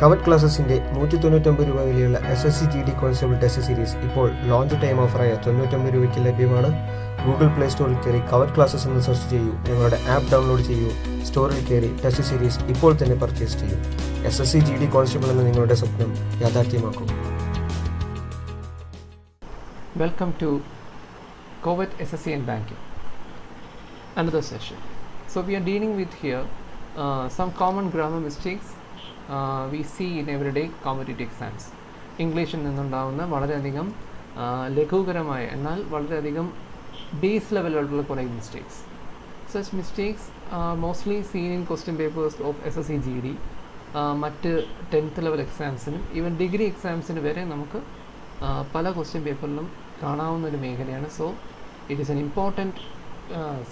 Covet ക്ലാസസിൻ്റെ 199 രൂപ വിലയുള്ള SSC GD constable test series ഇപ്പോൾ ലോഞ്ച് ടൈം ഓഫറായ 99 രൂപയ്ക്ക് ലഭ്യമാണ്. ഗൂഗിൾ പ്ലേ സ്റ്റോറിൽ കയറി കവറ്റ് ക്ലാസസ് എന്ന് സെർച്ച് ചെയ്യൂ, ഞങ്ങളുടെ ആപ്പ് ഡൗൺലോഡ് ചെയ്യൂ, സ്റ്റോറിൽ കയറി ടെസ്റ്റ് സീരീസ് ഇപ്പോൾ തന്നെ പർച്ചേസ് ചെയ്യൂ. SSC GD കോൺസ്റ്റബിൾ എന്ന നിങ്ങളുടെ സ്വപ്നം യാഥാർത്ഥ്യമാക്കൂ. Welcome to COVID SSC and Banking, another session. So we are dealing with here some common grammar mistakes we see in everyday competitive exams. ഇംഗ്ലീഷിൽ നിന്നുണ്ടാകുന്ന വളരെയധികം ലഘുകരമായ എന്നാൽ വളരെയധികം ബേസ് ലെവലിലുള്ള കുറേ mistakes. Such mistakes mostly seen in question papers of SSC GD, മറ്റ് 10th level എക്സാംസിനും even degree എക്സാംസിന് വരെ നമുക്ക് പല ക്വസ്റ്റ്യൻ പേപ്പറിലും കാണാവുന്ന ഒരു മേഖലയാണ്. So it is an important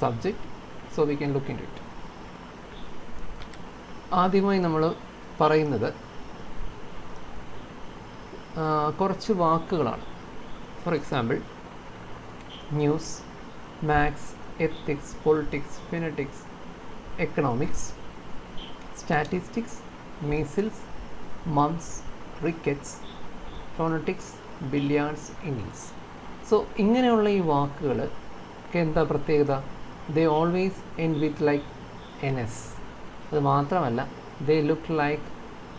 subject, so we can look into it. ആദ്യമായി നമ്മൾ പറയുന്നത് കുറച്ച് വാക്കുകളാണ്. For example news, maths, ethics, politics, phonetics, economics, statistics, measles, mumps, rickets, phonetics, billiards, innings. So ഇങ്ങനെയുള്ള ഈ വാക്കുകൾക്ക് എന്താ പ്രത്യേകത? They always end with like NS. അത് മാത്രമല്ല, they look like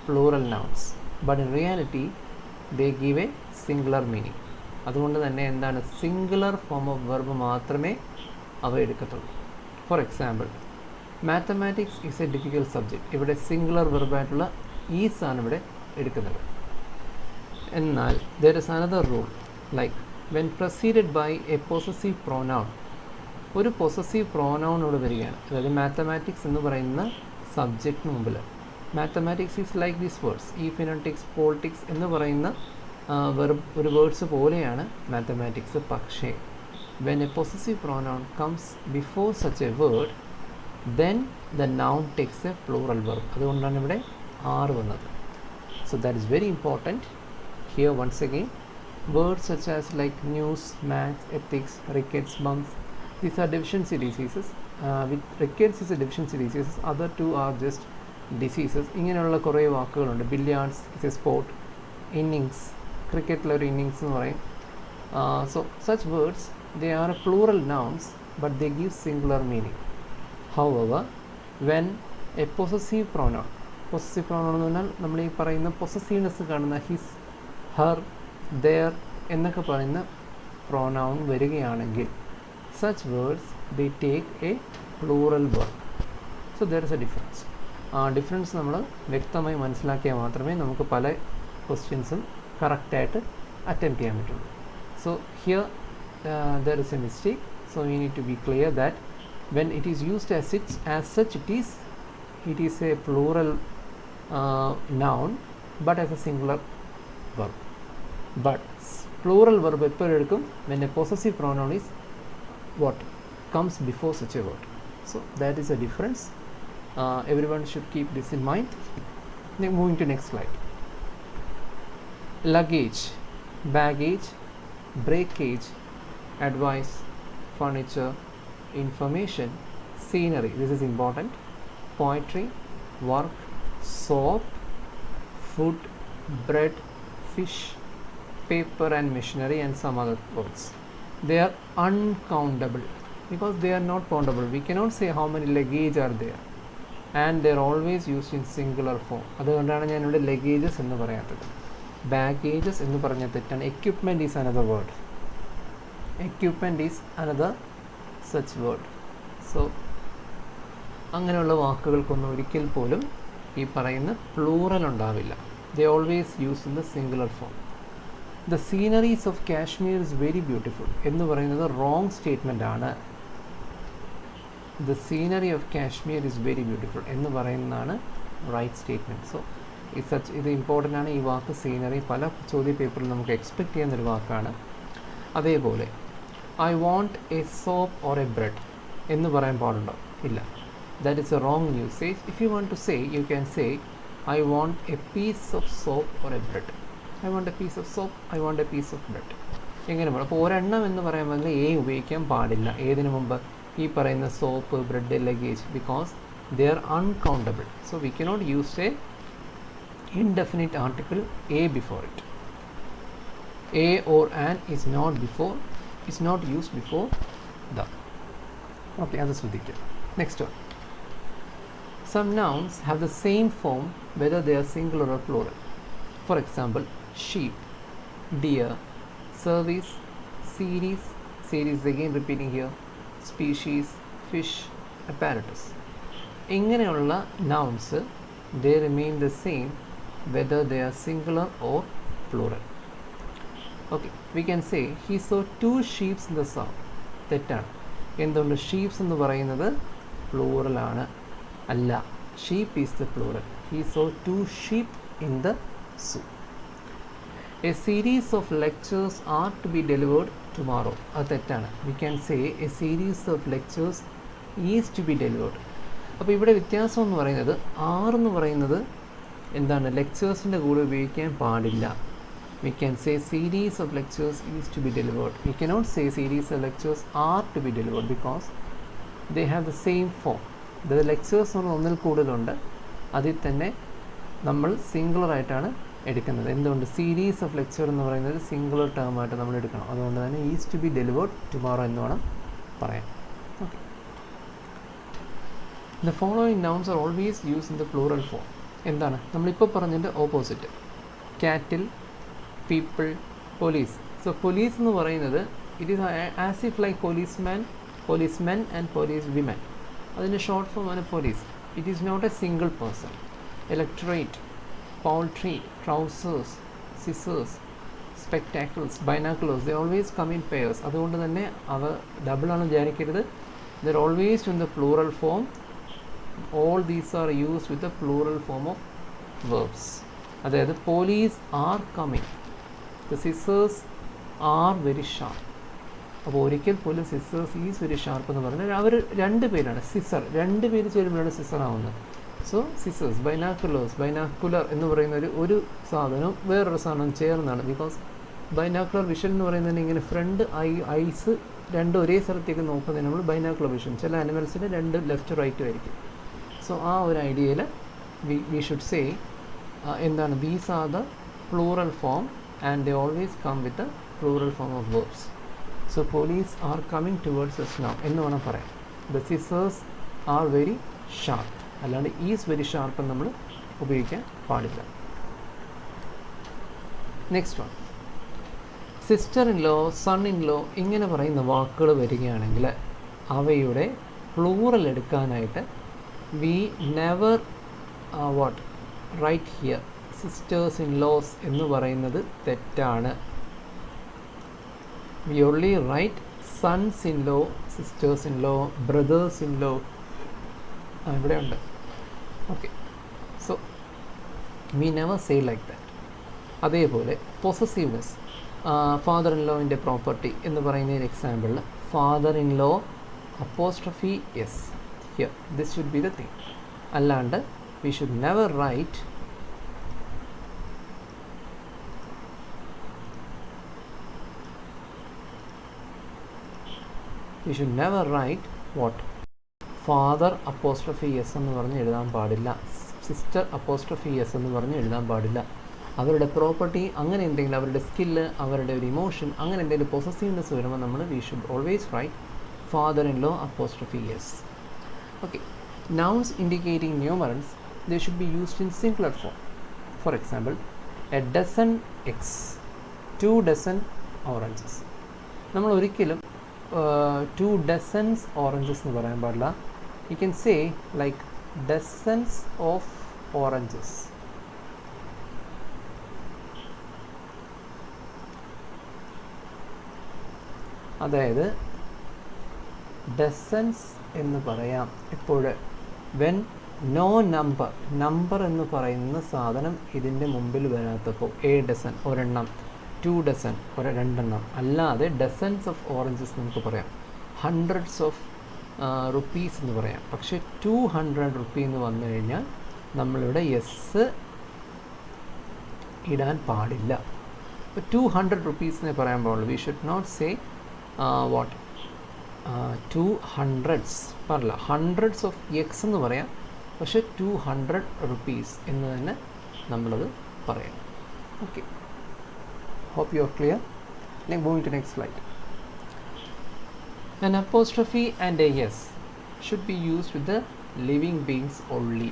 plural nouns, but in reality they give a singular meaning. അതുകൊണ്ട് തന്നെ എന്താണ്, സിംഗുലർ ഫോം ഓഫ് വെർബ് മാത്രമേ അവ എടുക്കത്തുള്ളൂ. For example mathematics is a difficult subject. ഇവിടെ സിംഗുലർ വെർബായിട്ടുള്ള ഈസ് ആണ് ഇവിടെ എടുക്കുന്നത്. എന്നാൽ there is another rule, like when preceded by a possessive pronoun, ഒരു പൊസസീവ് പ്രോനൗണോട് വരികയാണ്, അതായത് മാത്തമാറ്റിക്സ് എന്ന് പറയുന്ന സബ്ജക്റ്റിന് മുമ്പിൽ. Mathematics is like these words. ഈ ഫിനറ്റിക്സ്, പോളിറ്റിക്സ് എന്ന് പറയുന്ന ഒരു വേർഡ്സ് പോലെയാണ് മാത്തമാറ്റിക്സ്. പക്ഷേ when a possessive pronoun comes before such a word, then the noun takes a plural verb. അതുകൊണ്ടാണ് ഇവിടെ ആർ വന്നത്. So that is very important. Here once again, words such as like news, maths, ethics, rickets, ബംസ്, these are deficiency diseases. With rickets is a deficiency disease, other two are just diseases. ഇങ്ങനെയുള്ള കുറേ വാക്കുകളുണ്ട്. Billiards is a sport, innings ക്രിക്കറ്റിലൊരു innings എന്ന് പറയും. So such words they are a plural nouns but they give singular meaning. However when a possessive pronoun, possessive pronoun എന്ന് പറഞ്ഞാൽ നമ്മൾ ഈ പറയുന്ന പൊസസീവ്നെസ് കാണുന്ന ഹിസ്, ഹർ, ദെയർ എന്നൊക്കെ പറയുന്ന പ്രോനൗൺ വരികയാണെങ്കിൽ such words they take a plural verb. So there is a difference. Difference നമ്മൾ വ്യക്തമായി മനസ്സിലാക്കിയാൽ മാത്രമേ നമുക്ക് പല ക്വസ്റ്റ്യൻസും കറക്റ്റായിട്ട് അറ്റംപ്റ്റ് ചെയ്യാൻ പറ്റുള്ളൂ. So here there is a mistake. So we need to be clear that when it is used as such it is a plural noun but as a singular verb. But plural verb എപ്പോഴും എടുക്കും when a possessive pronoun is what comes before such a word. So that is a difference. Everyone should keep this in mind. Then moving to next slide. Luggage, baggage, breakage, advice, furniture, information, scenery, this is important, poetry, work, soap, food, bread, fish, paper and machinery, and some other words. They are uncountable because they are not countable. We cannot say how many luggage are there, and they are always used in singular form. അതുകൊണ്ടാണ് ഞാൻ ഇവിടെ luggages എന്ന് പറയാത്തത്. Baggages എന്ന് പറഞ്ഞാൽ തെറ്റാണ്. Equipment is another word. Equipment is another such word. So അങ്ങനെയുള്ള വാക്കുകൾക്കൊന്നും ഒരിക്കൽ പോലും ഈ പറയുന്ന പ്ലൂറൽ ഉണ്ടാവില്ല. They always use in the singular form. The sceneries of Kashmir is very beautiful എന്ന് പറയുന്നത് റോങ് സ്റ്റേറ്റ്മെൻ്റ് ആണ്. The scenery of Kashmir is very beautiful എന്ന് പറയുന്നതാണ് റൈറ്റ് സ്റ്റേറ്റ്മെൻറ്റ്. സോ ഇത് ഇമ്പോർട്ടൻ്റ് ആണ്. ഈ വാക്ക് സീനറി പല ചോദ്യ പേപ്പറിൽ നമുക്ക് എക്സ്പെക്റ്റ് ചെയ്യുന്നൊരു വാക്കാണ്. അതേപോലെ I want a soap or a bread എന്ന് പറയാൻ പാടുണ്ടോ? ഇല്ല. That is a wrong usage. If you want to say, you can say I want a piece of soap or a bread. I want a piece of soap, I want a piece of bread. എങ്ങനെ പറയും? അപ്പോൾ ഒരെണ്ണം എന്ന് പറയുമ്പോൾ ഉപയോഗിക്കാൻ പാടില്ല. ഏതിനു മുമ്പ്? ഈ പറയുന്ന soap, bread, luggage, because they are uncountable. So we cannot use a indefinite article a before it. A or an is not used before the. Okay, അത് ശ്രദ്ധിക്കുക. Next one. Some nouns have the same form whether they are singular or plural. For example, sheep, deer, service, series again repeating here, species, fish, apparatus. ഇങ്ങനെയുള്ള nouns they remain the same whether they are singular or plural. Okay, we can say he saw 2 sheep in the sow. തെറ്റാണ്. എന്തുകൊണ്ട് sheeps എന്ന് പറയുന്നത് plural ആണ്? അല്ല, sheep is the plural. He so 2 sheep in the zoo. A series of lectures are to be delivered tomorrow. അത് തെറ്റാണ്. We can say a series of lectures is to be delivered. അപ്പോൾ ഇവിടെ വ്യത്യാസം എന്ന് പറയുന്നത് എന്ന് പറയുന്നത് എന്താണ്? ലെക്ചേഴ്സിൻ്റെ കൂടെ ഉപയോഗിക്കാൻ പാടില്ല. We can say series of lectures is to be delivered. We cannot say series of lectures are to be delivered because they have the same form. The lectures ഒന്നിൽ കൂടുതലുണ്ട്. അതിൽ തന്നെ നമ്മൾ സിംഗുലർ ആയിട്ടാണ് എടുക്കുന്നത്. എന്തുകൊണ്ട്? സീരീസ് ഓഫ് ലെക്ചർ എന്ന് പറയുന്നത് സിംഗുലർ ടേം ആയിട്ട് നമ്മൾ എടുക്കണം. അതുകൊണ്ട് തന്നെ is to be delivered tomorrow എന്ന് വേണം പറയാൻ. Okay. The following nouns are always use in the plural form. എന്താണ്? നമ്മളിപ്പോൾ പറഞ്ഞതിൻ്റെ ഓപ്പോസിറ്റ്. കാറ്റിൽ, പീപ്പിൾ, പോലീസ്. സോ പോലീസ് എന്ന് പറയുന്നത് it is as if like policemen and police women. അതിൻ്റെ ഷോർട്ട് ഫോം ആണ് police. It is not a single person. Electorate, poultry, trousers, scissors, spectacles, binoculars, they always come in pairs. അതുകൊണ്ട് തന്നെ അവ double ആണ് വിചാരിക്കരുത്. they are always in the plural form. all these are used with the plural form of verbs. അതായത് police are coming, the scissors are very sharp. അപ്പോൾ ഒരിക്കൽ പോലും scissors is very sharp എന്ന് പറഞ്ഞാൽ അവർ 2 പേരാണ്. സിസർ 2 പേര് ചേരുമ്പോഴാണ് സിസർ ആവുന്നത്. So scissors, binocular എന്ന് പറയുന്ന ഒരു സാധനവും വേറൊരു സാധനവും ചേർന്നാണ്. ബിക്കോസ് ബൈനാക്കുലർ വിഷൻ എന്ന് പറയുന്നതിന് ഇങ്ങനെ ഫ്രണ്ട് ഐസ് 2 ഒരേ സ്ഥലത്തേക്ക് നോക്കുന്നതിന് നമ്മൾ ബൈനാക്കുലർ വിഷൻ. ചില ആനിമൽസിന് 2 ലെഫ്റ്റ് റൈറ്റും ആയിരിക്കും. സോ ആ ഒരു ഐഡിയയിൽ വി ഷുഡ് സേ എന്താണ്? These are the plural form and they always come with the plural form of verbs. So police are coming towards us now എന്ന് വേണം പറയാം. The scissors are very sharp. അല്ലാണ്ട് is very sharp നമ്മൾ ഉപയോഗിക്കാൻ പാടില്ല. Next one. Sister in law, son in law ഇങ്ങനെ പറയുന്ന വാക്കുകൾ വരികയാണെങ്കിൽ അവയുടെ പ്ലൂറൽ എടുക്കാനായിട്ട് we never write here sisters in laws എന്ന് പറയുന്നത് തെറ്റാണ്. We only write sons in law, sisters in law, brothers in law. ഇവിടെ ഉണ്ട്. Okay. So we never say like that. അതേപോലെ പൊസസീവ്നെസ്, ഫാദർ ഇൻ ലോവിൻ്റെ പ്രോപ്പർട്ടി എന്ന് പറയുന്ന എക്സാമ്പിളിൽ father in law apostrophe s here, this should be the thing. അല്ലാണ്ട് we should never write what father apostrophe s എന്ന് പറഞ്ഞ് എഴുതാൻ പാടില്ല. സിസ്റ്റർ അപ്പോസ്ട്രഫി എസ് എന്ന് പറഞ്ഞ് എഴുതാൻ പാടില്ല. അവരുടെ പ്രോപ്പർട്ടി അങ്ങനെ എന്തെങ്കിലും, അവരുടെ സ്കില്ല്, അവരുടെ ഒരു ഇമോഷൻ, അങ്ങനെ എന്തെങ്കിലും പൊസസീവ്നെസ് വരുമ്പോൾ നമ്മൾ we should always write father in law apostrophe S. Okay. Nouns indicating numerals they should be used in singular form. For example, a dozen eggs, 2 dozen oranges. നമ്മൾ ഒരിക്കലും 2 dozens oranges എന്ന് പറയാൻ പാടില്ല. You can say like dozens of oranges. അതായത് dozens എന്ന് പറയാം എപ്പോഴും when no number എന്ന് പറയുന്ന സാധനം ഇതിൻ്റെ മുമ്പിൽ വരാത്തപ്പോൾ. എ ഡസൻ ഒരെണ്ണം, 2 ഡസൻ രണ്ടെണ്ണം. അല്ലാതെ ഡസൻസ് ഓഫ് ഓറഞ്ചസ് നമുക്ക് പറയാം, ഹൺഡ്രഡ്സ് ഓഫ് റുപ്പീസ് എന്ന് പറയാം. പക്ഷേ 200 റുപ്പീ എന്ന് വന്നു കഴിഞ്ഞാൽ നമ്മളിവിടെ യെസ് ഇടാൻ പാടില്ല. ഇപ്പോൾ 200 റുപ്പീസിനെ പറയാൻ പാടുള്ളൂ. We should not say what 200s പറയില്ല. ഹൺഡ്രഡ്സ് ഓഫ് എക്സ് എന്ന് പറയാം, പക്ഷേ 200 റുപ്പീസ് എന്ന് തന്നെ നമ്മളത് പറയണം. Okay, hope you are clear. Now moving to next slide. An apostrophe and a s should be used with the living beings only.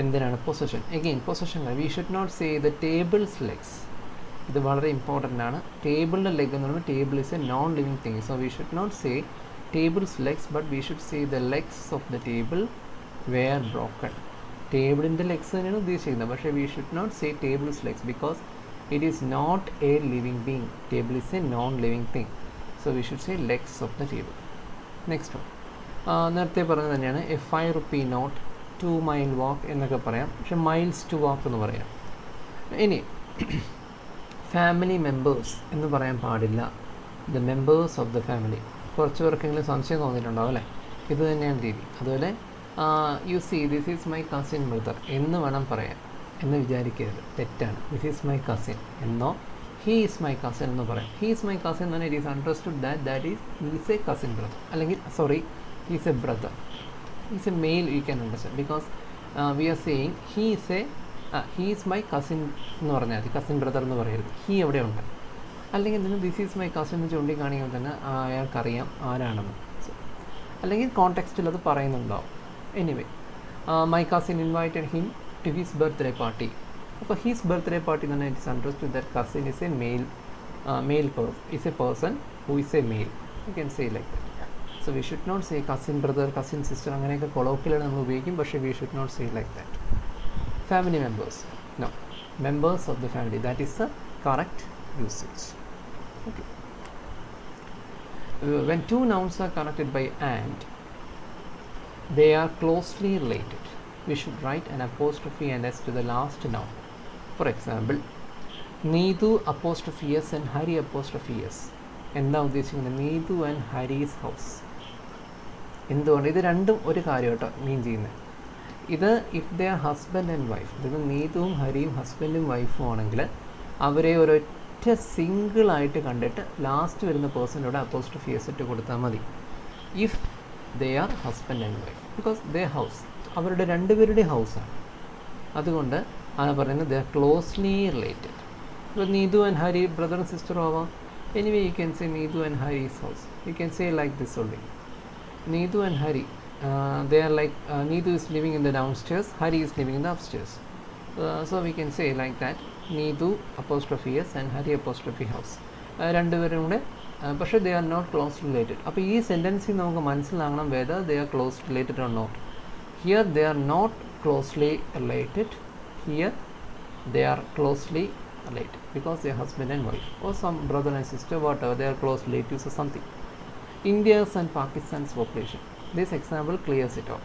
എന്തിനാണ് possession? Again possession, we should not say the tables legs. ഇത് വളരെ important ആണ്. ടേബിളിൻ്റെ leg എന്ന് പറയുമ്പോൾ table is a non living thing. So we should not say tables legs, but we should say the legs of the table were broken. ടേബിളിൻ്റെ legs തന്നെയാണ് ഉദ്ദേശിക്കുന്നത്, പക്ഷേ we should not say tables legs because it is not a living being. Table is a non-living thing, so we should say legs of the table. Next one, നേരത്തെ പറഞ്ഞത് തന്നെയാണ് A 5 rupee note, 2 mile walk എന്നൊക്കെ പറയാം, പക്ഷെ miles to walk എന്ന് പറയാം. ഇനി family members എന്ന് പറയാൻ പാടില്ല, the members of the family. കുറച്ച് പേർക്കെങ്കിലും സംശയം തോന്നിയിട്ടുണ്ടാവും അല്ലേ? ഇത് തന്നെയാണ് രീതി. അതുപോലെ you see this is my cousin brother എന്ന് വേണം പറയാൻ എന്ന് വിചാരിക്കരുത്, തെറ്റാണ്. ദിസ് ഈസ് മൈ കസിൻ എന്നോ ഹീ ഈസ് മൈ കസിൻ എന്ന് പറയാം. ഹീ ഈസ് മൈ കസിൻ എന്ന് പറഞ്ഞാൽ it is understood that is a cousin brother, അല്ലെങ്കിൽ sorry is a brother, is a male you can understand because we are saying he is my cousin എന്ന് പറഞ്ഞാൽ മതി, cousin brother എന്ന് പറയരുത്. He എവിടെ ഉണ്ട്, അല്ലെങ്കിൽ എന്തിനും ദിസ് ഈസ് മൈ കസിൻ എന്ന് ചൂണ്ടിക്കാണിക്കുമ്പോൾ തന്നെ അയാൾക്കറിയാം ആരാണെന്ന്, അല്ലെങ്കിൽ കോണ്ടെക്സ്റ്റിൽ അത് പറയുന്നുണ്ടാവും. Anyway my cousin invited him to his birthday party. അപ്പോൾ his birthday party then it is understood that cousin is a is a person who is a male. You can say like that. So we should not say cousin brother, cousin sister അങ്ങനെയൊക്കെ കൊളോക്കിലാണ് നമ്മൾ ഉപയോഗിക്കും, പക്ഷേ we should not say like that. Family members, no, members of the family, that is the correct usage. Okay. When two nouns are connected by and, they are closely related. We should write an apostrophe and s to the last noun. For example, Needu apostrophe s and Hari apostrophe s. എന്താ ഉദ്ദേശിക്കുന്നത്? Neethu and Hari's house. എന്തുകൊണ്ട്? ഇത് രണ്ടും ഒരു കാര്യം കേട്ടോ mean ചെയ്യുന്നത്. ഇത് if they are husband and wife, ഇത് നീതുവും ഹരിയും ഹസ്ബൻഡും വൈഫും ആണെങ്കിൽ അവരെ ഒരൊറ്റ സിംഗിളായിട്ട് കണ്ടിട്ട് ലാസ്റ്റ് വരുന്ന പേഴ്സണോട് അപ്പോസ്ട്രോഫി എസ് ഇട്ട് കൊടുത്താൽ മതി. If they are husband and wife, because they house അവരുടെ രണ്ടുപേരുടെ ഹൗസാണ്. അതുകൊണ്ട് ആണ് പറയുന്നത് ദേ ആർ ക്ലോസ്ലി റിലേറ്റഡ്. ഇപ്പോൾ Neethu and Hari brother and sister ആവാം. Anyway you can say Neethu and Hari's house. You can say like this only. Neethu and Hari they are like Needu is living in the downstairs, Hari is living in the upstairs. So we can say like that, Needu apostrophe s and Hari apostrophe house. രണ്ടുപേരും കൂടെ പക്ഷേ they are not close related. അപ്പോൾ ഈ സെൻറ്റൻസിൽ നമുക്ക് മനസ്സിലാകണം whether they are close related or not. Here they are not closely related. Here they are closely related because they are husband and wife or some brother and sister, whatever, they are close relatives or something. India's and Pakistan's population. This example clears it all.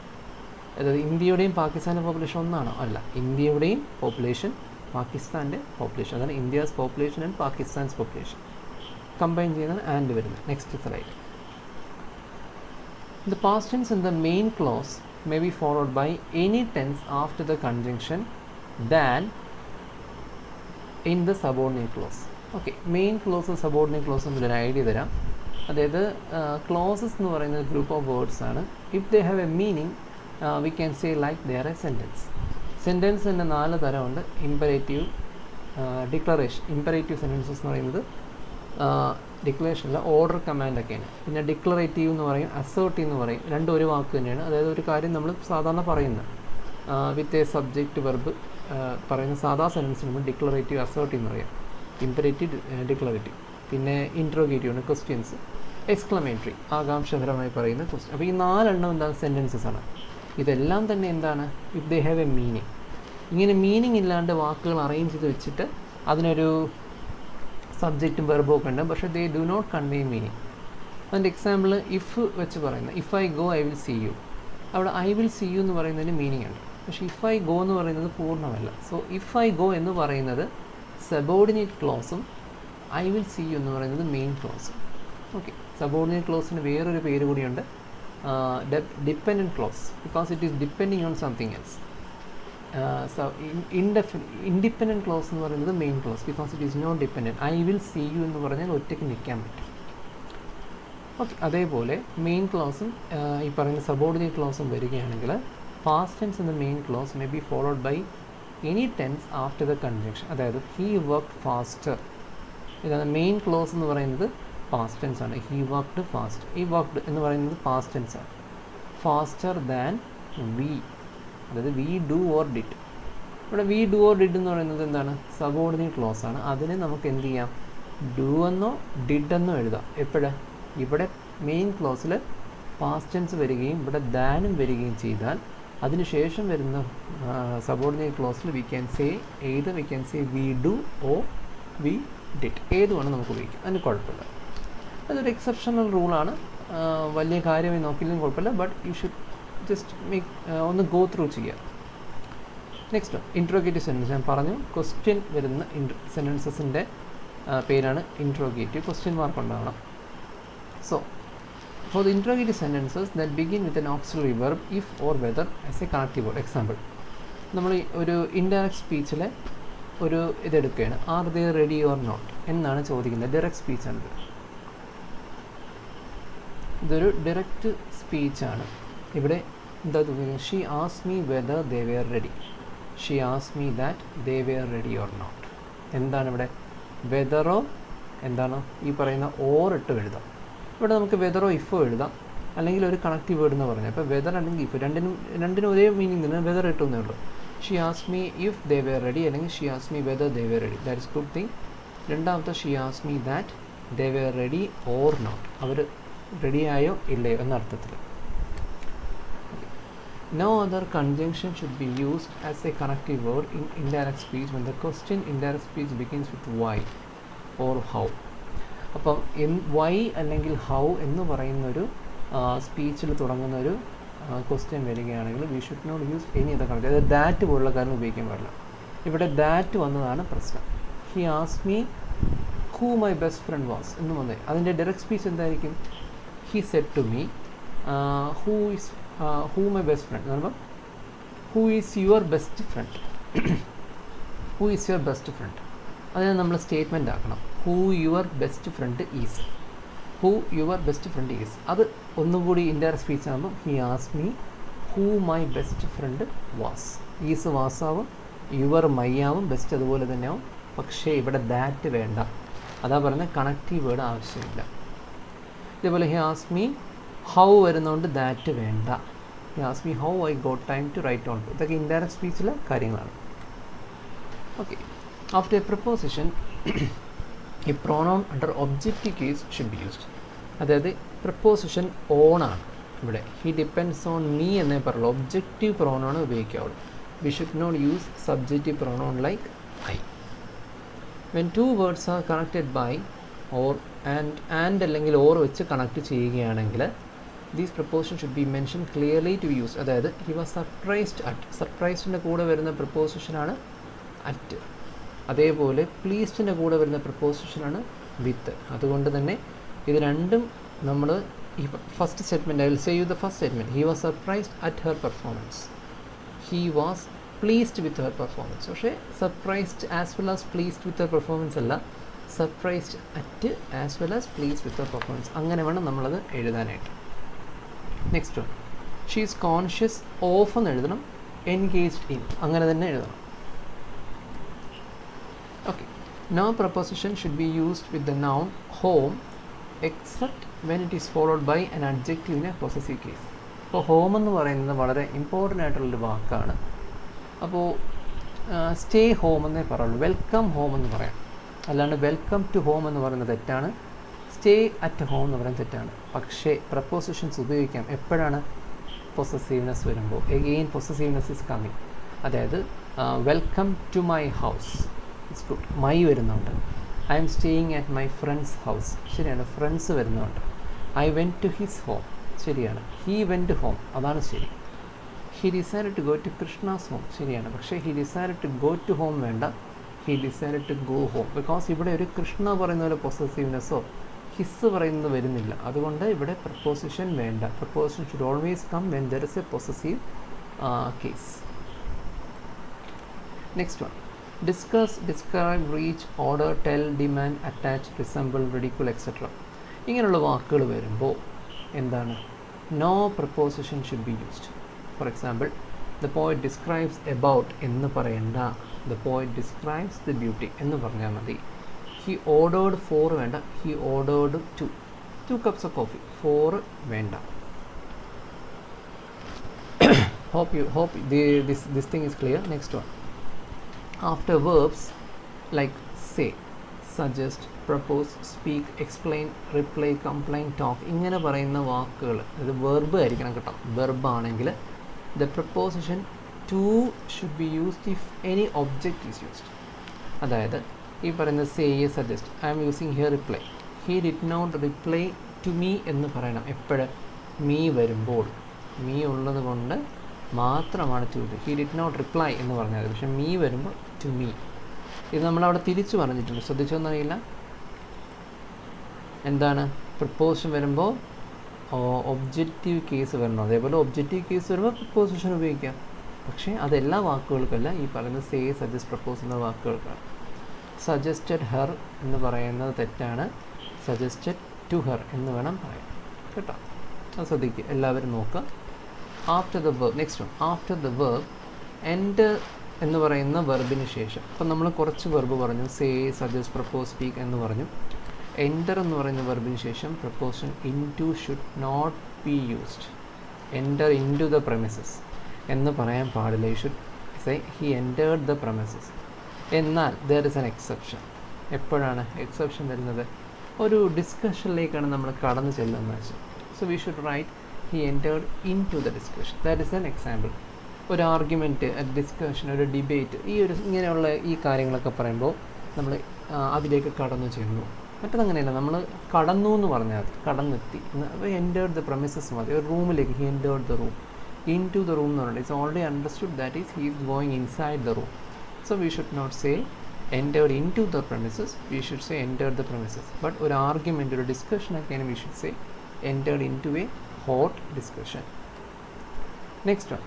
അതായത് ഇന്ത്യയുടെയും പാകിസ്ഥാൻ്റെ population ഒന്നാണോ? അല്ല. ഇന്ത്യയുടെയും population പാകിസ്ഥാൻ്റെ population, അതാണ് India's population and Pakistan's population combine ചെയ്യുന്നതാണ് and വരുന്നത്. Next slide. The past tense in the main clause may be followed by any tense after the conjunction than in the subordinate clause. Okay, main clause subordinate clause എന്നൊരു idea തരാം. അതായത് clauses എന്ന് പറയുന്നത് group of words ആണ്. If they have a meaning we can say like they are a sentence. Sentence തന്നെ 4 തരമുണ്ട്. Imperative, declaration. Imperative sentences എന്ന് പറയുന്നത് ഡിക്ലറേഷനിൽ ഓർഡർ കമാൻഡൊക്കെയാണ്. പിന്നെ ഡിക്ലറേറ്റീവ് എന്ന് പറയും, അസേർട്ടീവ് എന്ന് പറയും. രണ്ടും ഒരു വാക്ക് തന്നെയാണ്. അതായത് ഒരു കാര്യം നമ്മൾ സാധാരണ പറയുന്നത് വിത്ത് എ സബ്ജക്റ്റ് വെർബ് പറയുന്ന സാധാ സെൻറ്റൻസ് നമ്മൾ ഡിക്ലറേറ്റീവ്, അസേർട്ടീവ് എന്ന് പറയാം. Imperative, declarative. പിന്നെ ഇൻട്രോഗേറ്റീവ് ആണ്, ക്വസ്റ്റ്യൻസ്. എക്സ്ക്ലമേറ്ററി, ആകാംക്ഷകരമായി പറയുന്ന ക്വസ്റ്റ്യൻ. അപ്പോൾ ഈ 4 എന്താണ്? സെൻറ്റൻസസ് ആണ്. ഇതെല്ലാം തന്നെ എന്താണ്? If they have a meaning. ഇങ്ങനെ മീനിങ് ഇല്ലാണ്ട് വാക്കുകൾ അറേഞ്ച് ചെയ്ത് വെച്ചിട്ട് അതിനൊരു സബ്ജക്റ്റും വെർബും ഒക്കെ ഉണ്ട്, പക്ഷേ they do not convey meaning. അതിൻ്റെ എക്സാമ്പിൾ ഇഫ് വെച്ച് പറയുന്നത്, if I go I will see you. അവിടെ ഐ വിൽ സീ യു എന്ന് പറയുന്നതിന് മീനിങ് ഉണ്ട്, പക്ഷേ ഇഫ് ഐ ഗോ എന്ന് പറയുന്നത് പൂർണ്ണമല്ല. സോ ഇഫ് ഐ ഗോ എന്ന് പറയുന്നത് സബോർഡിനേറ്റ് ക്ലോസും ഐ വിൽ സീ യു എന്ന് പറയുന്നത് മെയിൻ ക്ലോസും. ഓക്കെ, സബോർഡിനേറ്റ് ക്ലോസിന് വേറൊരു പേര് കൂടിയുണ്ട്, dependent clause, because it is depending on something else. Independent clause എന്ന് പറയുന്നത് main clause, because it is not dependent. I will see you എന്ന് പറഞ്ഞാൽ ഒറ്റയ്ക്ക് നിൽക്കാൻ പറ്റും. ഓക്കെ, അതേപോലെ മെയിൻ ക്ലോസും ഈ പറയുന്ന സബോർഡിനേറ്റ് ക്ലോസും വരികയാണെങ്കിൽ പാസ്റ്റ് ടെൻസ് എന്ന main clause may be followed by any tense after the conjunction. അതായത് ഹീ വർക്ക്ഡ് ഫാസ്റ്റർ, ഇതാണ് മെയിൻ ക്ലോസ് എന്ന് പറയുന്നത് പാസ്റ്റ് ടെൻസ് ആണ്. ഹീ വർക്ക്ഡ് ഫാസ്റ്റ്, ഈ വർക്ക്ഡ് എന്ന് പറയുന്നത് പാസ്റ്റ് ടെൻസ് ആണ്. ഫാസ്റ്റർ ദാൻ വി, അതായത് വി ഡു ഓർ ഡിഡ്. ഇവിടെ വി ഡു ഓർ ഡിഡ് എന്ന് പറയുന്നത് എന്താണ്? സബോർഡിനേറ്റ് ക്ലോസ് ആണ്. അതിനെ നമുക്ക് എന്ത് ചെയ്യാം? ഡു എന്നോ ഡിഡ് എന്നോ എഴുതാം. എപ്പോഴാണ്? ഇവിടെ മെയിൻ ക്ലോസിൽ പാസ്റ്റ് ടെൻസ് വരികയും ഇവിടെ ദാനും വരികയും ചെയ്താൽ അതിനുശേഷം വരുന്ന സബോർഡിനേറ്റ് ക്ലോസിൽ we can say we do or we did, ഏതുമാണ് നമുക്ക് ഉപയോഗിക്കാം, അതിന് കുഴപ്പമില്ല. അതൊരു എക്സെപ്ഷണൽ റൂളാണ്, വലിയ കാര്യമായി നോക്കിയില്ലെങ്കിൽ കുഴപ്പമില്ല. ബട്ട് യു ഷുഡ് ജസ്റ്റ് ഒന്ന് ഗോ ത്രൂ ചെയ്യുക. Next interrogative sentence. ഞാൻ പറഞ്ഞു ക്വസ്റ്റ്യൻ വരുന്ന സെൻറ്റൻസസിൻ്റെ പേരാണ് ഇൻട്രോഗേറ്റീവ്. ക്വസ്റ്റ്യൻ മാർക്ക് ഉണ്ടാവണം. So for the interrogative sentences that begin with an auxiliary verb if or whether as a connective word. Example, നമ്മൾ ഒരു indirect സ്പീച്ചിലെ ഒരു ഇതെടുക്കുകയാണ്. Are they ready or not എന്നാണ് ചോദിക്കുന്നത്. ഡയറക്റ്റ് സ്പീച്ചാണിത്. ഇതൊരു ഡയറക്റ്റ് സ്പീച്ചാണ്. ഇവിടെ എന്താ തോന്നുന്നത്? She asked me whether they were ready. She asked me that they were ready or not. എന്താണ് ഇവിടെ? വെദറോ എന്താണ് ഈ പറയുന്ന ഓർ ഇട്ട് എഴുതാം. ഇവിടെ നമുക്ക് വെദറോ ഇഫോ എഴുതാം, അല്ലെങ്കിൽ ഒരു കണക്റ്റീവ് വേർഡ് എന്ന് പറഞ്ഞാൽ. ഇപ്പോൾ വെദർ അല്ലെങ്കിൽ ഇഫ് രണ്ടിനും ഒരേ മീനിങ് തന്നെ, വെദർ ഇട്ടുന്നേ ഉള്ളൂ. She asked me if they were ready, അല്ലെങ്കിൽ she asked me whether they were ready. That is good thing. രണ്ടാമത്തെ she asked me that they were ready or not, അവർ റെഡിയായോ ഇല്ലയോ എന്ന അർത്ഥത്തിൽ. No other conjunction should be used as a connective word in indirect speech when the question indirect speech begins with why or how. അപ്പം why അല്ലെങ്കിൽ how എന്ന് പറയുന്നൊരു സ്പീച്ചിൽ തുടങ്ങുന്നൊരു ക്വസ്റ്റ്യൻ വരികയാണെങ്കിൽ we should not use any other connect. അതായത് that പോലുള്ള കാര്യം ഉപയോഗിക്കാൻ പാടില്ല. ഇവിടെ ദാറ്റ് വന്നതാണ് പ്രശ്നം. He asked me who my best friend was എന്ന് വന്നേ. അതിൻ്റെ ഡയറക്റ്റ് സ്പീച്ച് എന്തായിരിക്കും? He said to me who my best friend എന്ന് പറയുമ്പോൾ who is your best friend, who is your best friend. അതിനെ നമ്മൾ സ്റ്റേറ്റ്മെൻ്റ് ആക്കണം. Who your best friend is, who your best friend is. അത് ഒന്നുകൂടി indirect speech ആകുമ്പോൾ he asked me who my best friend was. Is വാസാവും, your my ആവും, best അതുപോലെ തന്നെ ആവും. പക്ഷേ ഇവിടെ ദാറ്റ് വേണ്ട. അതാ പറഞ്ഞ കണക്റ്റീവ് വേർഡ് ആവശ്യമില്ല. ഇതേപോലെ ഹി ആസ്ക്ഡ് മീ ഹൗ വരുന്നതുകൊണ്ട് ദാറ്റ് വേണ്ട. He asked me how I got time to write on. ഇതൊക്കെ ഇൻഡയറക്റ്റ് സ്പീച്ചിലെ കാര്യങ്ങളാണ്. Okay. After a preposition, a pronoun under objective case should be used. അതായത് preposition on ആണ്. ഇവിടെ he depends on me എന്നേ പറയുള്ളൂ. ഒബ്ജക്റ്റീവ് പ്രോനൗൺ ഉപയോഗിക്കാവുള്ളൂ. We should not use subjective pronoun like I. When two words are connected by or and അല്ലെങ്കിൽ or വെച്ച് connect ചെയ്യുകയാണെങ്കിൽ these prepositions should be mentioned clearly to be used. അതായത് he was surprised at. സർപ്രൈസിൻ്റെ കൂടെ വരുന്ന preposition-ആണ് at. അതേപോലെ പ്ലീസ്ഡിൻ്റെ കൂടെ വരുന്ന പ്രപ്പോസിഷനാണ് വിത്ത്. അതുകൊണ്ട് തന്നെ ഇത് രണ്ടും നമ്മൾ ഈ first statement, I will say you the first statement. He was surprised at her performance, he was pleased with her performance. പക്ഷേ surprised as well as pleased with her performance അല്ല, surprised at as well as pleased with her performance. അങ്ങനെ വേണം നമ്മളത് എഴുതാനായിട്ട്. Next one, she is conscious of എന്ന് എഴുതണം, engaged in അങ്ങനെ തന്നെ എഴുതണം. Okay. No preposition should be used with the noun home except when it is followed by an adjective in a possessive case. അപ്പോൾ ഹോം എന്ന് പറയുന്നത് വളരെ important ആയിട്ടുള്ളൊരു വാക്കാണ്. അപ്പോൾ സ്റ്റേ ഹോം എന്നേ പറയുള്ളൂ. വെൽക്കം ഹോം എന്ന് പറയാം. അല്ലാണ്ട് വെൽക്കം ടു ഹോം എന്ന് പറയുന്നത് തെറ്റാണ്. സ്റ്റേ അറ്റ് ഹോം എന്ന് പറയുന്നത് തെറ്റാണ്. പക്ഷേ പ്രപ്പോസിഷൻസ് ഉപയോഗിക്കാം. എപ്പോഴാണ്? പൊസസീവ്നെസ് വരുമ്പോൾ. Again possessiveness is coming. അതായത് welcome to my house, it's good. My വരുന്നുണ്ട്. I am staying at my friend's house, ശരിയാണ്. ഫ്രണ്ട്സ് വരുന്നുണ്ട്. I went to his home, ശരിയാണ്. ഹീ വെൻറ്റ് ഹോം, അതാണ് ശരി. He decided to go to Krishna's home, ശരിയാണ്. പക്ഷേ he decided to go to home വേണ്ട, he decided to go home. Because ഇവിടെ ഒരു കൃഷ്ണ പറയുന്ന പോലെ പൊസസീവ്നെസ്സോ ഹിസ് പറയുന്നത് വരുന്നില്ല. അതുകൊണ്ട് ഇവിടെ പ്രപ്പോസിഷൻ വേണ്ട. Preposition should always come when there is a possessive case. Next one, discuss, describe, reach, order, tell, demand, attach, resemble, ridicule etcetera ഇങ്ങനെയുള്ള വാക്കുകൾ വരുമ്പോൾ എന്താണ്? No preposition should be used. For example, the poet describes about എന്ന് പറയണ്ട, the poet describes the beauty എന്ന് പറഞ്ഞാൽ മതി. He ordered 4 വേണ്ട, he ordered 2 cups of coffee. 4 വേണ്ട. hope this thing is clear. Next one. After verbs like say, suggest, propose, speak, explain, reply, complain, talk ഇങ്ങനെ പറയുന്ന വാക്കുകൾ അത് വെർബ് ആയിരിക്കണം കേട്ടോ. വെർബ് ആണെങ്കിൽ the preposition to should be used if any object is used. അതായത് ഈ പറയുന്ന say, suggest, I am using here reply. He did not reply to me എന്ന് പറയണം എപ്പോഴും me വരുമ്പോൾ. me ഉള്ളത് കൊണ്ട് മാത്രമാണ് to be. He did not reply എന്ന് പറഞ്ഞത്. പക്ഷേ me വരുമ്പോൾ to me. ഇത് നമ്മളവിടെ തിരിച്ചു പറഞ്ഞിട്ടുണ്ട്, ശ്രദ്ധിച്ചോന്നറിയില്ല. എന്താണ് പ്രപ്പോസിഷൻ വരുമ്പോൾ ഒബ്ജക്റ്റീവ് കേസ് വരണം, അതേപോലെ ഒബ്ജക്റ്റീവ് കേസ് വരുമ്പോൾ പ്രപ്പോസിഷൻ ഉപയോഗിക്കാം. പക്ഷേ അതെല്ലാ വാക്കുകൾക്കല്ല, ഈ പറയുന്ന സേ, സജസ്റ്റ്, പ്രപ്പോസ് എന്ന വാക്കുകൾക്കാണ്. സജസ്റ്റഡ് ഹെർ എന്ന് പറയുന്നത് തെറ്റാണ്, സജസ്റ്റഡ് ടു ഹെർ എന്ന് വേണം പറയാം കേട്ടോ. അത് ശ്രദ്ധിക്കുക, എല്ലാവരും നോക്കുക. After the verb, next one, after the verb end എന്ന് പറയുന്ന വെർബിന് ശേഷം. അപ്പം നമ്മൾ കുറച്ച് വെർബ് പറഞ്ഞു, സേ, സജസ്റ്റ്, പ്രപ്പോസ്, സ്പീക്ക് എന്ന് പറഞ്ഞു. എൻ്റർ എന്ന് പറയുന്ന വെർബിന് ശേഷം preposition into should not be used. Enter in to the premises എന്ന് പറയാൻ പാടില്ല. You should say he entered the premises. എന്നാൽ ദർ ഇസ് ആൻ എക്സെപ്ഷൻ. എപ്പോഴാണ് എക്സെപ്ഷൻ വരുന്നത്? ഒരു ഡിസ്കഷനിലേക്കാണ് നമ്മൾ കടന്നു ചെല്ലുന്നത് വെച്ചാൽ. So we should write he entered in to the discussion. That is an example. ഒരു ആർഗ്യുമെൻറ്റ്, ഡിസ്കഷൻ, ഒരു ഡിബേറ്റ്, ഇങ്ങനെയുള്ള ഈ കാര്യങ്ങളൊക്കെ പറയുമ്പോൾ നമ്മൾ അതിലേക്ക് കടന്നു ചെന്നു. മറ്റതങ്ങനെയല്ല, നമ്മൾ കടന്നു എന്ന് പറഞ്ഞാൽ മതി, കടന്നെത്തി. എൻ്റേർഡ് ദ പ്രമിസസ് മതി. ഒരു റൂമിലേക്ക് he entered the room. In to the room എന്ന് പറഞ്ഞാൽ it's already understood that is he is going inside the room. So we should not say entered in to the premises, we should say entered the premises. But ഒരു argument, ഒരു ഡിസ്കഷനൊക്കെയാണ് we should say entered in to a hot discussion. Next one,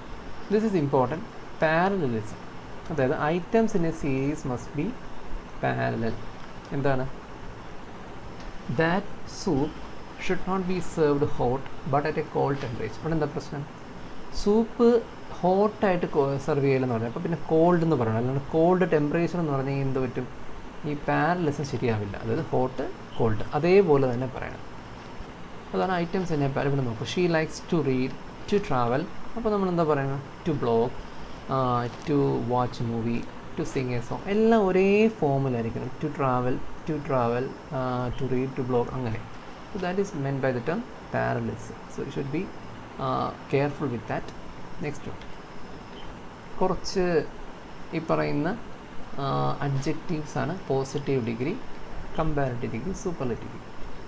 this is important, parallelism. അതായത് items in a series must be parallel. എന്താണ്? That soup should not be served hot but at a cold temperature. ഇവിടെ എന്താ പ്രശ്നം? Soup ഹോട്ടായിട്ട് serve ചെയ്യലെന്ന് പറഞ്ഞാൽ അപ്പോൾ പിന്നെ called എന്ന് പറയണം, അല്ലാണ്ട് കോൾഡ് ടെമ്പറേച്ചർ എന്ന് പറഞ്ഞാൽ എന്ത് പറ്റും? ഈ പാരലലിസം ശരിയാവില്ല. അതായത് ഹോട്ട്, കോൾഡ് അതേപോലെ തന്നെ പറയണം. അതാണ് ഐറ്റംസ് തന്നെ. ഇവിടെ നോക്കും, she likes to read, to travel. അപ്പോൾ നമ്മൾ എന്താ പറയുന്നത്? To blog, to watch movie, to sing a song, എല്ലാം ഒരേ ഫോമിലായിരിക്കണം. To travel, to read, to blog, അങ്ങനെ. So that is meant by the term parallelism. So you should be careful with that. Next one, കുറച്ച് ഈ പറയുന്ന adjectives ആണ്. Positive degree, comparative degree, superlative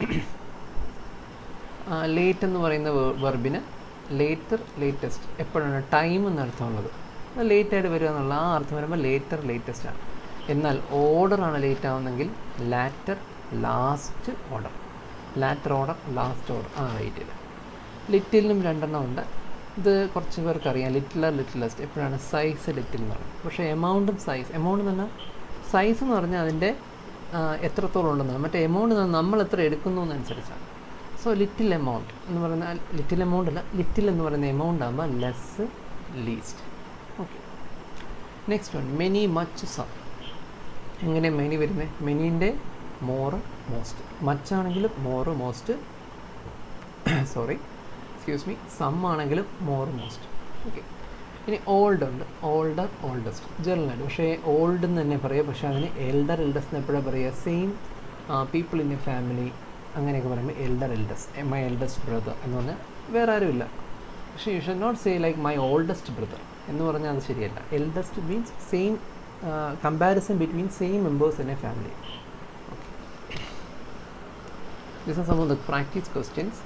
degree. Late എന്ന് പറയുന്ന വെർബിന് later, latest എപ്പോഴാണ്? Time എന്നർത്ഥമുള്ളത്. ലേറ്റായിട്ട് വരിക എന്നുള്ള ആ അർത്ഥം വരുമ്പോൾ ലേറ്റർ, ലേറ്റസ്റ്റ് ആണ്. എന്നാൽ ഓർഡറാണ് ലേറ്റ് ആവുന്നെങ്കിൽ latter, last order. Latter order, last order ആ റേറ്റിൽ. ലിറ്റിലിനും 2 ഉണ്ട്. ഇത് കുറച്ച് പേർക്ക് അറിയാം. ലിറ്റിലർ, ലിറ്റിലസ്റ്റ് എപ്പോഴാണ്? സൈസ് ലിറ്റിൽ എന്ന് പറയുന്നത്. പക്ഷേ എമൗണ്ടും സൈസ്, എമൗണ്ട് എന്ന് പറഞ്ഞാൽ സൈസ് എന്ന് പറഞ്ഞാൽ അതിൻ്റെ എത്രത്തോളം ഉണ്ടെന്നാണ്. മറ്റേ എമൗണ്ട് നമ്മൾ എത്ര എടുക്കുന്നു എന്നനുസരിച്ചാണ്. സോ ലിറ്റിൽ എമൗണ്ട് എന്ന് പറഞ്ഞാൽ ലിറ്റിൽ എമൗണ്ട് അല്ല, ലിറ്റിൽ എന്ന് പറയുന്ന എമൗണ്ട് ആകുമ്പോൾ less, least. Okay. Next one, many, much, some. എങ്ങനെ മെനി വരുന്നത്? മെനീൻ്റെ മോറ്, മോസ്റ്റ്. മച്ചാണെങ്കിലും മോറ്, മോസ്റ്റ്, സം ആണെങ്കിലും മോറ്, മോസ്റ്റ്. ഓക്കെ. ഇനി ഓൾഡ് ഉണ്ട്, ഓൾഡർ, ഓൾഡസ്റ്റ്, ജനറലായിട്ട്. പക്ഷേ ഓൾഡ് എന്ന് തന്നെ പറയുക. പക്ഷേ അതിന് എൽഡർ, എൽഡസ്റ്റ് എന്ന് എപ്പോഴാണ് പറയുക? Same people in a family അങ്ങനെയൊക്കെ പറയുമ്പോൾ elder, eldest, my eldest brother എന്ന് പറഞ്ഞാൽ വേറെ ആരുമില്ല. പക്ഷേ you should not say like my oldest brother എന്ന് പറഞ്ഞാൽ അത് ശരിയല്ല. Eldest means same, comparison between same members in a family. Okay. This are some of the practice questions.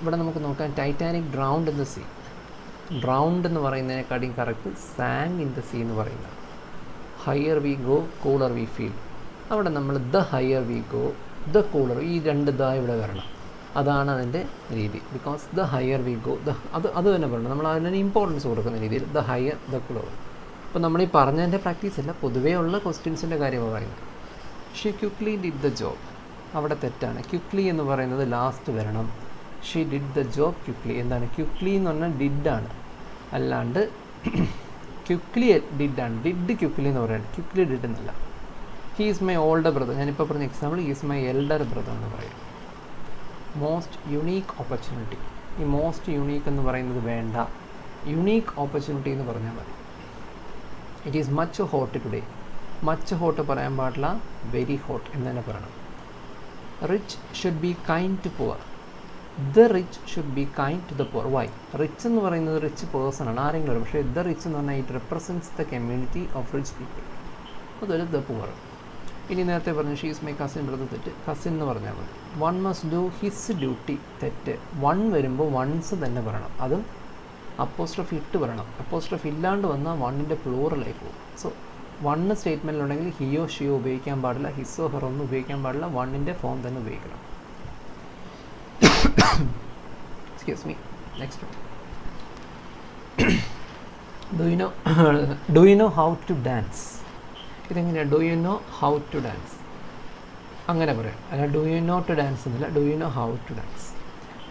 ഇവിടെ നമുക്ക് നോക്കാം. Titanic drowned in the sea. Drowned എന്ന് പറയുന്നതിനെക്കാട്ടിയും correct sank in the sea എന്ന് പറയുന്നത്. Higher we go, cooler we feel. അവിടെ നമ്മൾ the higher we go, the cooler, ഈ 2 ദ ഇവിടെ വരണം. അതാണ് അതിൻ്റെ രീതി. Because the higher we go, അത് തന്നെ പറയണം. നമ്മൾ അതിന് ഇമ്പോർട്ടൻസ് കൊടുക്കുന്ന രീതിയിൽ ദ ഹയർ, ദ കൂളർ. അപ്പോൾ നമ്മൾ ഈ പറഞ്ഞതിൻ്റെ പ്രാക്ടീസ് അല്ല, പൊതുവേ ഉള്ള ക്വസ്റ്റ്യൻസിൻ്റെ കാര്യമാണ് പറയുന്നത്. She quickly did the job. അവിടെ തെറ്റാണ്. ക്വിക്ലി എന്ന് പറയുന്നത് ലാസ്റ്റ് വരണം. She did the job quickly. എന്താണ് ക്വിക്ലി എന്ന് പറഞ്ഞാൽ? ഡിഡാണ്. അല്ലാണ്ട് ക്വിക്ക്ലി ഡിഡാണ്. ഡിഡ് ക്വിക്ക്ലി എന്ന് പറയുന്നത്, ക്വിക്ക്ലി ഡിഡ് എന്നല്ല. He is my older brother, ഞാനിപ്പോൾ പറഞ്ഞ example he is my elder brother എന്ന് പറയും. മോസ്റ്റ് യുണീക്ക് ഓപ്പർച്യൂണിറ്റി, ഈ മോസ്റ്റ് യുണീക്ക് എന്ന് പറയുന്നത് വേണ്ട, യുണീക്ക് ഓപ്പർച്യൂണിറ്റി എന്ന് പറഞ്ഞാൽ മതി. It is much hot today, much hot പറയാൻ പാടില്ല, വെരി ഹോട്ട് എന്ന് തന്നെ പറയണം. Rich should be kind to poor, the rich should be kind to the poor. Why? Rich എന്ന് പറയുന്നത് റിച്ച് പേഴ്സൺ ആണ്, ആരെങ്കിലും ആണ്. പക്ഷേ ദ റിച്ച് എന്ന് പറഞ്ഞാൽ it represents the community of rich people, അതൊരു ദ പുവർ. ഇനി നേരത്തെ പറഞ്ഞു she is my cousin brother, തെറ്റ്, കസിൻ എന്ന് പറഞ്ഞാൽ മതി. One must do his duty, തെറ്റ്. വൺ വരുമ്പോൾ വൺസ് തന്നെ പറയണം, അതും അപ്പോസ്ട്രോഫി ഇട്ട് പറയണം. അപ്പോസ്ട്രോഫി ഇല്ലാണ്ട് വന്നാൽ വണ്ണിൻ്റെ പ്ലൂറലായി പോകും. സോ വണ്ണ് സ്റ്റേറ്റ്മെൻറ്റിലുണ്ടെങ്കിൽ ഹിയോ ഷിയോ ഉപയോഗിക്കാൻ പാടില്ല, ഹിസോ ഹെറോ ഒന്നും ഉപയോഗിക്കാൻ പാടില്ല, വണ്ണിൻ്റെ ഫോം തന്നെ ഉപയോഗിക്കണം. Excuse me. Next one. Do you know how to dance? ഇതെങ്ങനെയാണ്? Do you know how to dance അങ്ങനെ പറയാം, അല്ല do you know to dance എന്നില്ല, do you know how to dance.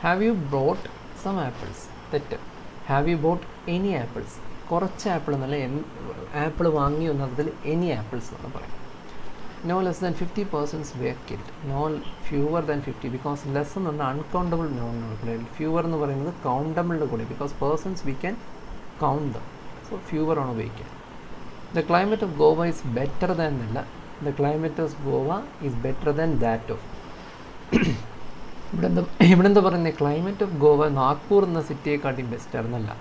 Have you brought some apples, തെറ്റ്. Have you bought any apples, കുറച്ച് apple എന്നല്ല, apple വാങ്ങി എന്നതിൽ എനി ആപ്പിൾസ് എന്നാണ് പറയാം. No less than 50 persons were killed, no fewer than 50, because less എന്ന് പറഞ്ഞാൽ uncountable noun, fewer എന്ന് പറയുന്നത് കൗണ്ടബിളിൻ്റെ കൂടെ, because persons we can count them, so fewer ആണ് ഉപയോഗിക്കുക. The climate of Goa is better than എന്നല്ല, the climate of Goa is better than that of. ഇവിടെ എന്താ പറയുന്നത്? ക്ലൈമറ്റ് ഓഫ് ഗോവ നാഗ്പൂർ എന്ന സിറ്റിയെക്കാട്ടി ബെസ്റ്റ് ആണെന്നല്ല,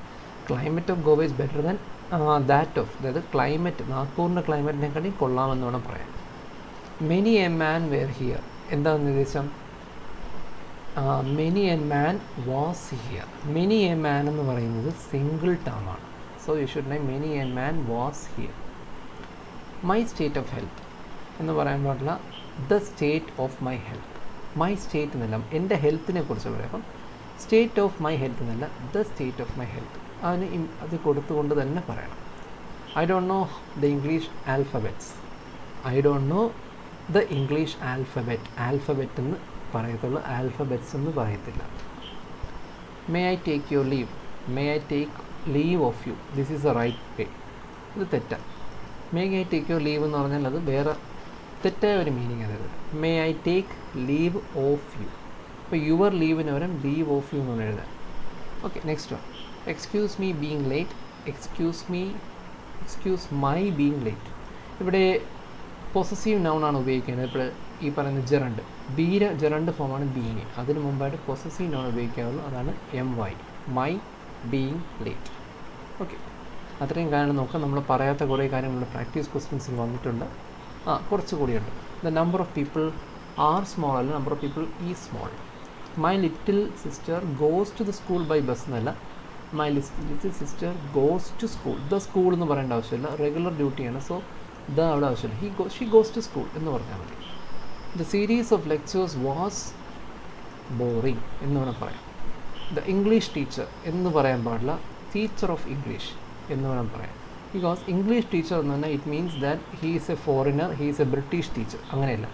climate of Goa is better than that of, അതായത് ക്ലൈമറ്റ് നാഗ്പൂരിൻ്റെ ക്ലൈമറ്റിനെക്കാട്ടി കൊള്ളാമെന്ന് വേണം പറയാൻ. Many a man were here, എന്താണ് ഉദ്ദേശം? Many a man was here. Many a മാൻ എന്ന് പറയുന്നത് സിംഗിൾ ടേം ആണ്, സോ യു ഷുഡ് നേ many a man was here. My state of health എന്ന് പറയാൻ പാടില്ല, the state of my health. My state എന്നല്ല, എൻ്റെ ഹെൽത്തിനെ കുറിച്ച് പറയാം. അപ്പം സ്റ്റേറ്റ് ഓഫ് മൈ ഹെൽത്ത് എന്നല്ല, the state of my health, അതിന് അത് കൊടുത്തുകൊണ്ട് തന്നെ പറയണം. I don't know the English alphabets, I don't know the English alphabet, alphabet എന്ന് പറയത്തുള്ളൂ, ആൽഫബറ്റ്സ് എന്ന് പറയത്തില്ല. May I take your leave, may I take leave of you, this is a right way, ഇത് തെറ്റാണ്. May I take your leave എന്ന് പറഞ്ഞാൽ അത് വേറെ തെറ്റായ ഒരു മീനിങ് അതായത് may I take leave of you, അപ്പോൾ യുവർ ലീവിന് പകരം ലീവ് ഓഫ് യു എന്ന് എഴുതാം. Okay, next one. Excuse me being late, excuse my being late. ഇവിടെ പൊസസീവ് നൗൺ ആണ് ഉപയോഗിക്കുന്നത്. ഇപ്പോൾ ഈ പറയുന്ന ജെറണ്ട്, ബീര ജെറണ്ട് ഫോമാണ് ബീങ്, അതിന് മുമ്പായിട്ട് പൊസസീവ് നൗൺ ഉപയോഗിക്കാവുള്ളൂ, അതാണ് MY, my being late. Okay, അത്രയും കാര്യങ്ങൾ നോക്കാം. നമ്മൾ പറയാത്ത കുറേ കാര്യങ്ങൾ പ്രാക്ടീസ് ക്വസ്റ്റ്യൻസിൽ വന്നിട്ടുണ്ട്. കുറച്ച് കൂടിയുണ്ട്. The number of people are small അല്ല, number of people is small. My little sister goes to the school by bus എന്നല്ല, my little sister goes to school. The school എന്ന് പറയേണ്ട ആവശ്യമില്ല, റെഗുലർ ഡ്യൂട്ടിയാണ്, സോ ദ അവിടെ ആവശ്യമില്ല. She goes to school എന്ന് പറഞ്ഞാൽ മതി. The series of lectures was boring എന്ന് വേണം പറയാം. ദ ഇംഗ്ലീഷ് ടീച്ചർ എന്ന് പറയാൻ പാടില്ല, ടീച്ചർ ഓഫ് ഇംഗ്ലീഷ് എന്ന് വേണം പറയാം. ബിക്കോസ് ഇംഗ്ലീഷ് ടീച്ചർ എന്ന് പറഞ്ഞാൽ it means that he is a foreigner, he is a British teacher. അങ്ങനെയല്ല,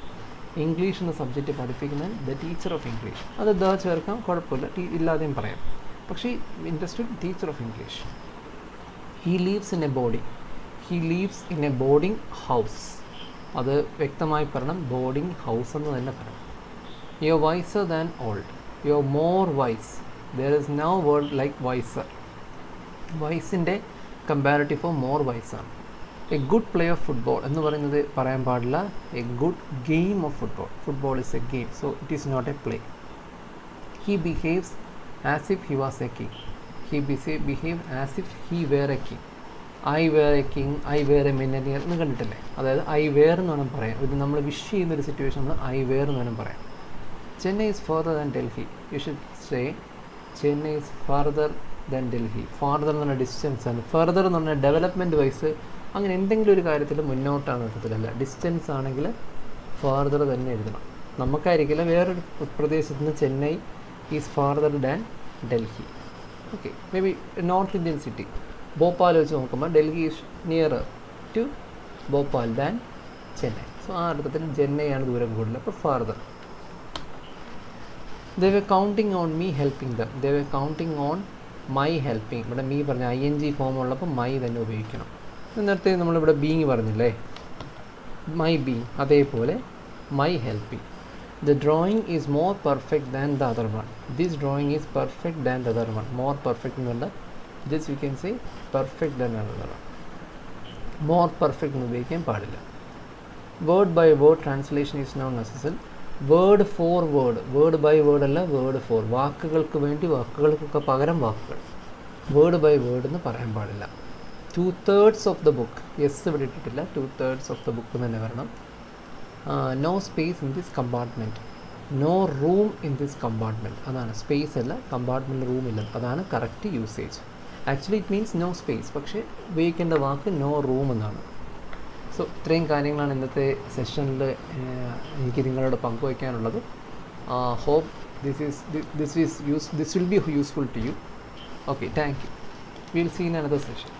ഇംഗ്ലീഷ് എന്ന സബ്ജക്റ്റ് പഠിപ്പിക്കുന്നത് ദ ടീച്ചർ ഓഫ് ഇംഗ്ലീഷ്. അത് ദ ചേർക്കാം, കുഴപ്പമില്ല, ഇല്ലാതെയും പറയാം. പക്ഷേ interested teacher of English. He lives in a boarding, he lives in a boarding house. അത് വ്യക്തമായി പറയണം, ബോർഡിംഗ് ഹൗസ് എന്ന് തന്നെ പറയണം. You are wiser than old, you are more wise. There is no word like visor. വൈസിൻ്റെ comparative form more വൈസാണ്. A good play of football എന്ന് പറയുന്നത് പറയാൻ പാടില്ല, a good game of football. Football is a game, so it is not a play. He behaves as if he was a king, he behave as if he were a king. I were a king, I were a millionaire എന്ന് കണ്ടിട്ടില്ലേ? അതായത് I were എന്ന് വേണം പറയാം. ഇത് നമ്മൾ wish ചെയ്യുന്നൊരു situation നമ്മൾ ഐ വെയർ എന്ന് വേണം പറയാം. Chennai is further than Delhi, U should say Chennai is further than Delhi. Farther എന്ന് പറഞ്ഞാൽ ഡിസ്റ്റൻസ് ആണ്, ഫർദർ എന്ന് പറഞ്ഞാൽ ഡെവലപ്മെൻറ്റ് വൈസ് അങ്ങനെ എന്തെങ്കിലും ഒരു കാര്യത്തിൽ മുന്നോട്ടാണ് അർത്ഥത്തിലല്ല. ഡിസ്റ്റൻസ് ആണെങ്കിൽ ഫാർദർ തന്നെ എഴുതണം. നമുക്കായിരിക്കില്ല, വേറൊരു പ്രദേശത്ത് നിന്ന് Chennai is farther than Delhi. Okay, maybe north Indian city Bhopal വെച്ച് നോക്കുമ്പോൾ Delhi is nearer to Bhopal than Chennai. So ആ അർത്ഥത്തിൽ ചെന്നൈയാണ് ദൂരം കൂടുതൽ, അപ്പോൾ farther. They were counting on me helping them. They were counting on my helping, ഇവിടെ മീ പറഞ്ഞ ING ഫോം ഉള്ളപ്പോൾ മൈ തന്നെ ഉപയോഗിക്കണം. നേരത്തെ നമ്മളിവിടെ ബീങ് പറഞ്ഞില്ലേ, മൈ ബീങ്, അതേപോലെ my helping. The drawing is more perfect than the other one. This drawing is perfect than the other one. More perfect എന്ന് പറഞ്ഞാൽ this we can say perfect than another one. More perfect എന്ന് ഉപയോഗിക്കാൻ പാടില്ല. Word by word translation is now necessary. Word for word, word by word അല്ല, word for, വാക്കുകൾക്ക് വേണ്ടി വാക്കുകൾക്കൊക്കെ പകരം വാക്കുകൾ. Word by word എന്ന് പറയാൻ പാടില്ല. 2/3 of the book, yes ഇവിടെ ഇട്ടിട്ടില്ല, 2/3 of the book എന്ന് തന്നെ വരണം. No space in this compartment, no room in this compartment, അതാണ് സ്പേസ് അല്ല, കമ്പാർട്ട്മെൻറ്റ് റൂം ഇല്ല, അതാണ് correct usage. Actually it means no space, പക്ഷേ ഉപയോഗിക്കേണ്ട വാക്ക് നോ റൂം എന്നാണ്. സോ ഇത്രയും കാര്യങ്ങളാണ് ഇന്നത്തെ സെഷനിൽ എനിക്ക് നിങ്ങളോട് പങ്കുവയ്ക്കാനുള്ളത്. Hope this will be useful to you. Okay, thank you. We'll see in another session.